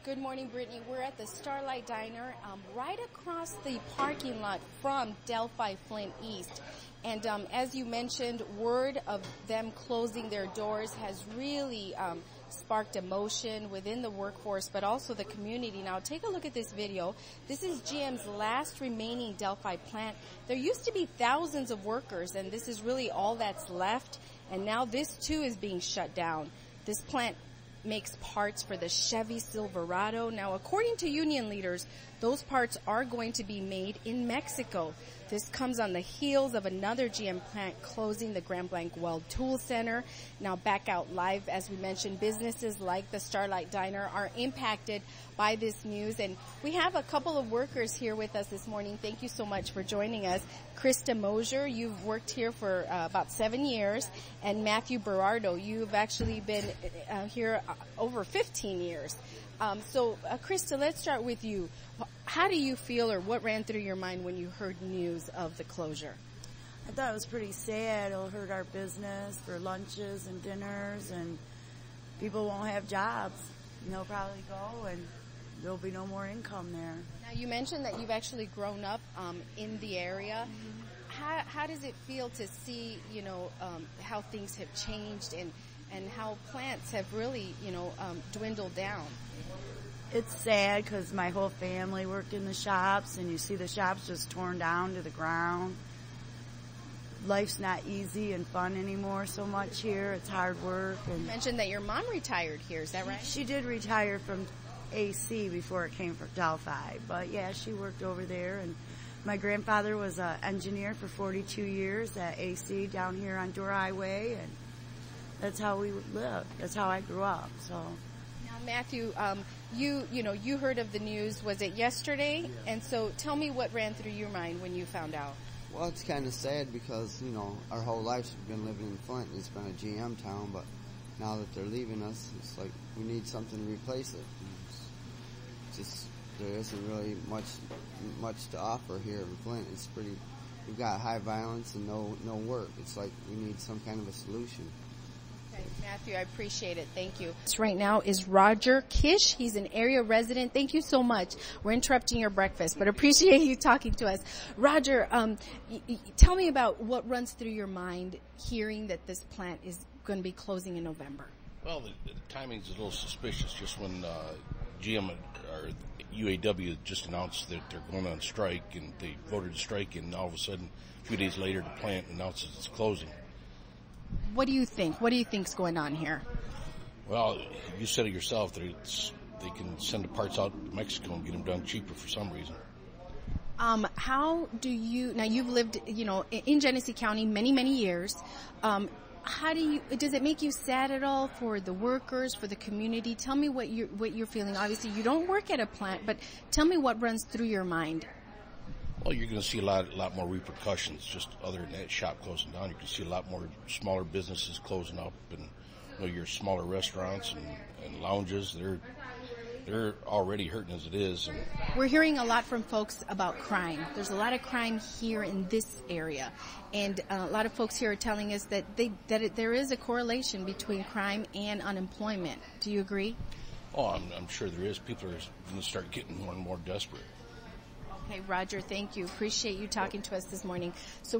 Good morning, Brittany. We're at the Starlite Diner right across the parking lot from Delphi Flint East. And as you mentioned, word of them closing their doors has really sparked emotion within the workforce, but also the community. Now, take a look at this video. This is GM's last remaining Delphi plant. There used to be thousands of workers, and this is really all that's left. And now this, too, is being shut down. This plant makes parts for the Chevy Silverado. Now, according to union leaders, those parts are going to be made in Mexico. This comes on the heels of another GM plant closing, the Blanc Weld Tool Center. Now, back out live, as we mentioned, businesses like the Starlite Diner are impacted by this news. And we have a couple of workers here with us this morning. Thank you so much for joining us. Krista Mosier, you've worked here for about 7 years. And Matthew Berardo, you've actually been here over 15 years. So, Krista, let's start with you. How do you feel, or what ran through your mind when you heard news of the closure? I thought it was pretty sad. It'll hurt our business for lunches and dinners, and people won't have jobs. And they'll probably go, and there'll be no more income there. Now, you mentioned that you've actually grown up in the area. Mm-hmm. How does it feel to see, how things have changed and how plants have really, dwindled down? It's sad because my whole family worked in the shops, and you see the shops just torn down to the ground. Life's not easy and fun anymore so much here. It's hard work. And you mentioned that your mom retired here. Is that right? She did retire from AC before it came from Delphi. But, yeah, she worked over there. And my grandfather was an engineer for 42 years at AC down here on Door Highway. And that's how we lived. That's how I grew up. So. Now, Matthew, you heard of the news, was it yesterday? Yeah. And so tell me what ran through your mind when you found out. Well, it's kind of sad because, our whole lives we've been living in Flint. It's been a GM town, but now that they're leaving us, it's like we need something to replace it. It's just there isn't really much to offer here in Flint. We've got high violence and no work. It's like we need some kind of a solution. Okay, Matthew, I appreciate it. Thank you. Right now is Roger Kish. He's an area resident. Thank you so much. We're interrupting your breakfast, but appreciate you talking to us. Roger, tell me about what runs through your mind hearing that this plant is going to be closing in November. Well, the timing's a little suspicious. Just when GM or UAW just announced that they're going on strike, and they voted to strike, and all of a sudden, a few days later, the plant announces it's closing. What do you think? What do you think's going on here? Well, you said it yourself that they can send the parts out to Mexico and get them done cheaper for some reason. How do you, now you've lived, in Genesee County many years. Does it make you sad at all for the workers, for the community? Tell me what you're feeling. Obviously, you don't work at a plant, but tell me what runs through your mind. Well, you're going to see a lot more repercussions. Just other than that shop closing down, you can see a lot more smaller businesses closing up, and your smaller restaurants and lounges. They're already hurting as it is. And we're hearing a lot from folks about crime. There's a lot of crime here in this area, and a lot of folks here are telling us that there is a correlation between crime and unemployment. Do you agree? Oh, I'm sure there is. People are going to start getting more and more desperate. Okay, Roger, thank you. Appreciate you talking to us this morning. So